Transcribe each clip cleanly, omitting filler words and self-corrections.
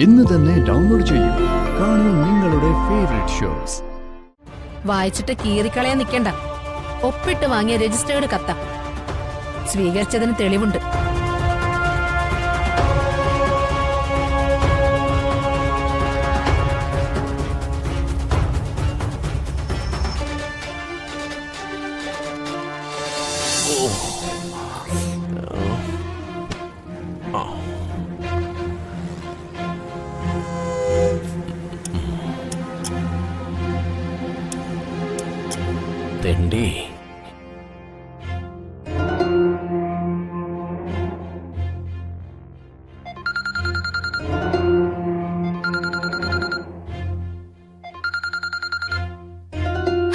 ഇന്ന് തന്നെ ഡൗൺലോഡ് ചെയ്യൂ. കാണൂ നിങ്ങളുടെ ഫേവറേറ്റ് ഷോസ്. വായിച്ചിട്ട് കീറിക്കളയാൻ നിൽക്കണ്ട. ഒപ്പിട്ട് വാങ്ങിയ രജിസ്റ്റേർഡ് കത്ത. സ്വീകരിച്ചതിന് തെളിവുണ്ട്. തെണ്ടി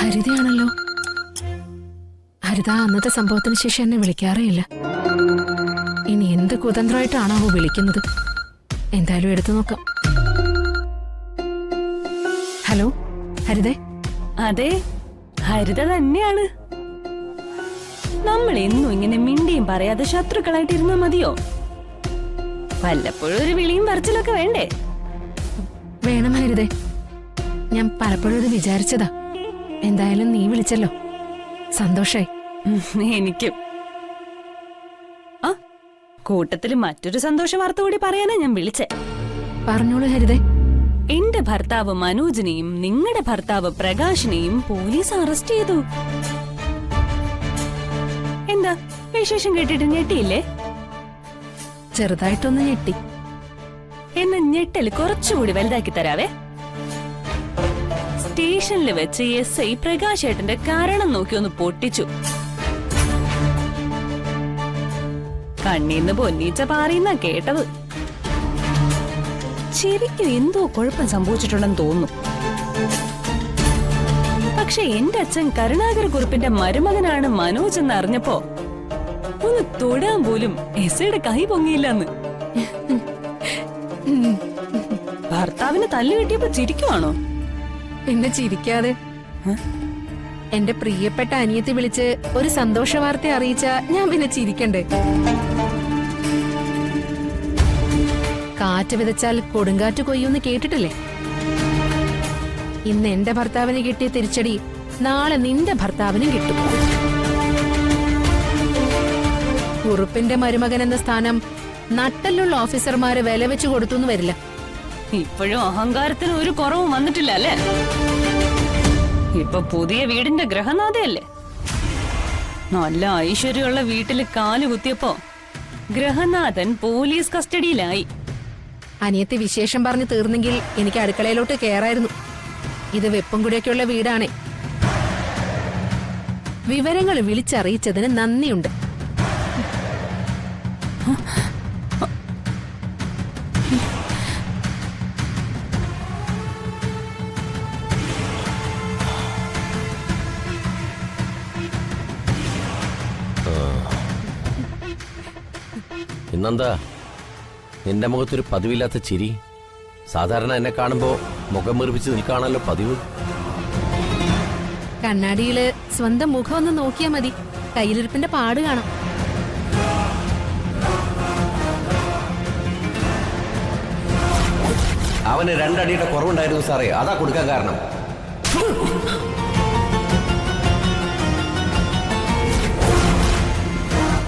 ഹരിതയാണല്ലോ. ഹരിത അന്നത്തെ സംഭവത്തിന് ശേഷം എന്നെ വിളിക്കാറേയില്ല. ഇനി എന്ത് കുതന്ത്രമായിട്ടാണോ വിളിക്കുന്നത്? എന്തായാലും എടുത്തു നോക്കാം. ഹലോ ഹരിതേ. അതെ, ഹരിത തന്നെയാണ്. നമ്മൾ എന്നും ഇങ്ങനെ മിണ്ടിയും പറയാതെ ശത്രുക്കളായിട്ടിരുന്നാ മതിയോ? വല്ലപ്പോഴും ഒരു വിളിയും പറച്ചിലൊക്കെ വേണ്ടേ? വേണം ഹരിതേ. ഞാൻ പലപ്പോഴും ഇത് വിചാരിച്ചതാ. എന്തായാലും നീ വിളിച്ചല്ലോ, സന്തോഷായി. എനിക്കും. ആ കൂട്ടത്തില് മറ്റൊരു സന്തോഷ വാർത്ത കൂടി പറയാനാ ഞാൻ വിളിച്ചേ. പറഞ്ഞോളൂ ഹരിതേ. എന്റെ ഭർത്താവ് മനോജിനെയും നിങ്ങളുടെ ഭർത്താവ് പ്രകാശിനെയും പോലീസ് അറസ്റ്റ് ചെയ്തു. എന്താ വിശേഷം കേട്ടിട്ട് ഞെട്ടിയില്ലേ? ചെറുതായിട്ടൊന്ന് ഞെട്ടി. എന്ന ഞെട്ടല് കുറച്ചുകൂടി വലുതാക്കി തരാവേ. സ്റ്റേഷനിൽ വെച്ച് SI പ്രകാശ് ഏട്ടന്റെ കാരണം നോക്കി ഒന്ന് പൊട്ടിച്ചു. കണ്ണീന്ന് പൊന്നീച്ച പാറിയെന്നാ കേട്ടത്. ശരിക്കും എന്തോ കുഴപ്പം സംഭവിച്ചിട്ടുണ്ടെന്ന് തോന്നുന്നു. പക്ഷെ എന്റെ അച്ഛൻ കരുണാകര കുറുപ്പിന്റെ മരുമകനാണ് മനോജ് എന്ന് അറിഞ്ഞപ്പോ ഒന്ന് തൊടാൻ പോലും SIയുടെ കൈ പൊങ്ങിയില്ലെന്ന്. ഭർത്താവിന് തല്ലു കിട്ടിയപ്പോ ചിരിക്കുവാണോ? പിന്നെ ചിരിക്കാതെ. എന്റെ പ്രിയപ്പെട്ട അനിയത്തി വിളിച്ച് ഒരു സന്തോഷ വാർത്ത അറിയിച്ച ഞാൻ പിന്നെ ചിരിക്കണ്ടേ? കാറ്റ് വിതച്ചാൽ കൊടുങ്കാറ്റ് കൊയ്യൂന്ന് കേട്ടിട്ടില്ലേ? ഇന്ന് എന്റെ ഭർത്താവിന് കിട്ടിയ തിരിച്ചടി നാളെ നിന്റെ ഭർത്താവിനും കിട്ടും. കുറുപ്പിന്റെ മരുമകൻ എന്ന സ്ഥാനം നട്ടലുള്ള ഓഫീസർമാര് വില വെച്ചു കൊടുത്തു വരില്ല. ഇപ്പോഴും അഹങ്കാരത്തിന് ഒരു കുറവും വന്നിട്ടില്ല അല്ലേ? ഇപ്പൊ പുതിയ വീടിന്റെ ഗ്രഹനാഥയല്ലേ? നല്ല ഐശ്വര്യമുള്ള വീട്ടില് കാല് കുത്തിയപ്പോ ഗ്രഹനാഥൻ പോലീസ് കസ്റ്റഡിയിലായി. അനിയത്തി വിശേഷം പറഞ്ഞു തീർന്നെങ്കിൽ എനിക്ക് അടുക്കളയിലോട്ട് കയറായിരുന്നു. ഇത് വെപ്പും കൂടിയൊക്കെയുള്ള വീടാണേ. വിവരങ്ങൾ വിളിച്ചറിയിച്ചതിന് നന്ദിയുണ്ട്. ഇന്നെന്താ നിന്റെ മുഖത്തൊരു പതിവില്ലാത്ത ചിരി? സാധാരണ എന്നെ കാണുമ്പോ മുഖം മുറിപ്പിച്ച് നിൽക്കാണല്ലോ പതിവ്. കണ്ണാടിയില് സ്വന്തം മുഖം ഒന്ന് നോക്കിയാ മതി, കയ്യിലിരിപ്പിന്റെ പാട് കാണാം. അവന് 2 അടിയുടെ കുറവുണ്ടായിരുന്നു സാറേ, അതാ കൊടുക്കാൻ കാരണം.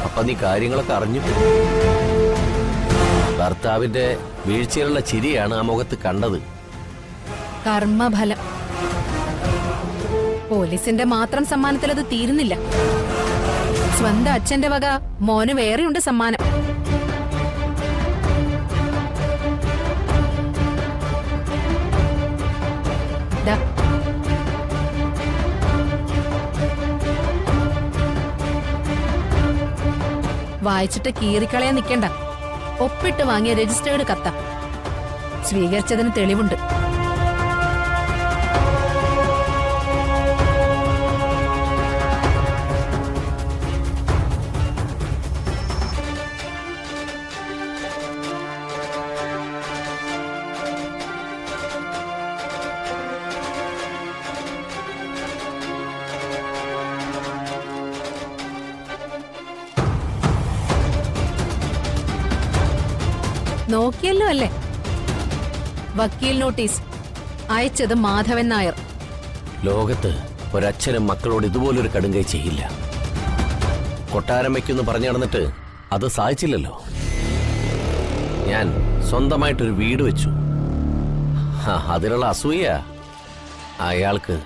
അപ്പൊ നീ കാര്യങ്ങളൊക്കെ അറിഞ്ഞു. ഭർത്താവിന്റെ വീഴ്ചയിലുള്ള ചിരിയാണ് ആ മുഖത്ത് കണ്ടത്. കർമ്മഫലം. പോലീസിന്റെ മാത്രം സമ്മാനത്തിൽ അത് തീരുന്നില്ല. സ്വന്തം അച്ഛന്റെ വക മോന് വേറെയുണ്ട് സമ്മാനം. ദാ. വായിച്ചിട്ട് കീറിക്കളയാൻ നിൽക്കണ്ട. ഒപ്പിട്ട് വാങ്ങിയ രജിസ്റ്റേർഡ് കത്ത. സ്വീകരിച്ചതിന് തെളിവുണ്ട്. നോക്കിയല്ലോ അല്ലേ? വക്കീൽ നോട്ടീസ് അയച്ചത് മാധവൻ നായർ. ലോകത്ത് ഒരച്ഛനും മക്കളോട് ഇതുപോലൊരു കടുങ്കൈ ചെയ്യില്ല. കൊട്ടാരം വയ്ക്കുമെന്ന് പറഞ്ഞു നടന്നിട്ട് അത് സാധിച്ചില്ലല്ലോ. ഞാൻ സ്വന്തമായിട്ടൊരു വീട് വെച്ചു. അതിലുള്ള അസൂയ അയാൾക്ക്.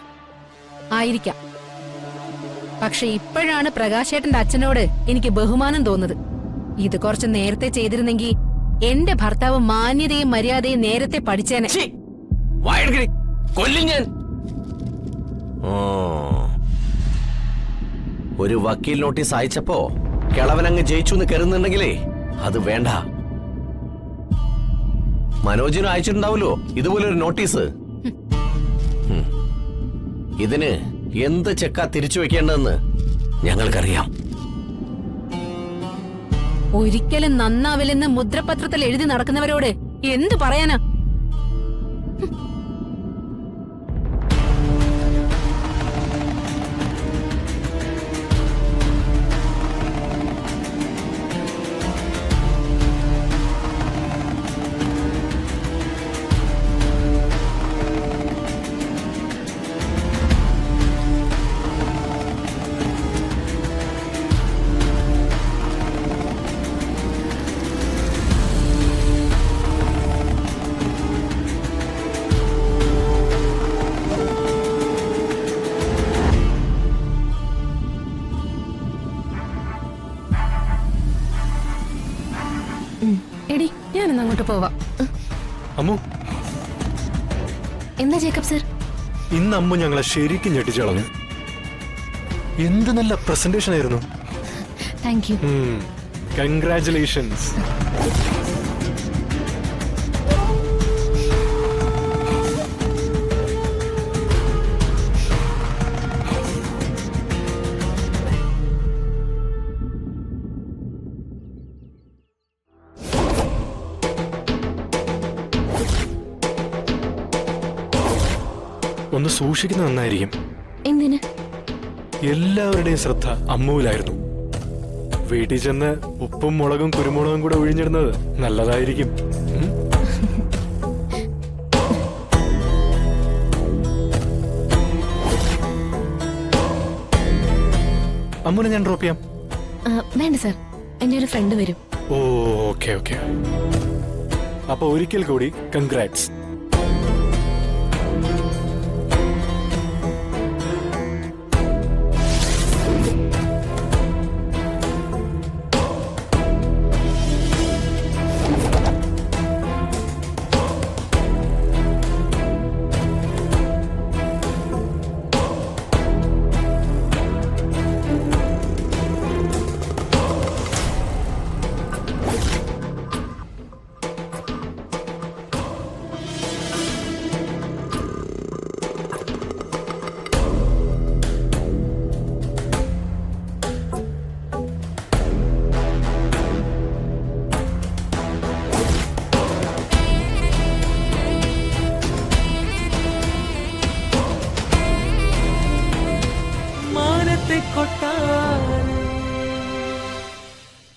ആയിരിക്കാം. പക്ഷെ ഇപ്പോഴാണ് പ്രകാശേട്ടന്റെ അച്ഛനോട് എനിക്ക് ബഹുമാനം തോന്നുന്നത്. ഇത് കുറച്ച് നേരത്തെ ചെയ്തിരുന്നെങ്കിൽ എന്റെ ഭർത്താവ് മാന്യതയും മര്യാദയും നേരത്തെ പഠിച്ചേനെ. കൊല്ലും ഞാൻ. ഒരു വക്കീൽ നോട്ടീസ് അയച്ചപ്പോ കിളവനങ്ങ് ജയിച്ചു എന്ന് കരുതുന്നുണ്ടെങ്കിലേ അത് വേണ്ട. മനോജിനും അയച്ചിട്ടുണ്ടാവല്ലോ ഇതുപോലൊരു നോട്ടീസ്. ഇതിന് എന്ത് ചെക്കാ തിരിച്ചു വെക്കേണ്ടതെന്ന് ഞങ്ങൾക്കറിയാം. ഒരിക്കലും നന്നാവില്ലെന്ന് മുദ്രപത്രത്തിൽ എഴുതി നടക്കുന്നവരോട് എന്തു പറയാനാ? എടി, ഞാനിന്ന് അങ്ങോട്ട് പോവാം. അമ്മു, എന്താ ജേക്കബ് സർ? ഇന്ന് അമ്മു ഞങ്ങളെ ശരിക്കും ഞെട്ടിച്ചു കളഞ്ഞു. എന്ത് നല്ല പ്രസന്റേഷൻ ആയിരുന്നു. Thank you. കൺഗ്രാറ്റുലേഷൻസ്. ഒന്ന് സൂക്ഷിക്കുന്നത് നന്നായിരിക്കും. എന്തിന്? എല്ലാവരുടെയും ശ്രദ്ധ അമ്മുവിലായിരുന്നു. വീട്ടിൽ ചെന്ന് ഉപ്പും മുളകും കുരുമുളകും കൂടെ ഒഴിഞ്ഞിടുന്നത് നല്ലതായിരിക്കും. അമ്മുനെ ഞാൻ ഡ്രോപ്പ് ചെയ്യാം. വേണ്ട സർ, എന്റെ ഒരു ഫ്രണ്ട് വരും. ഓ, ഓക്കെ ഓക്കെ. അപ്പൊ ഒരിക്കൽ കൂടി കൺഗ്രാറ്റ്സ്.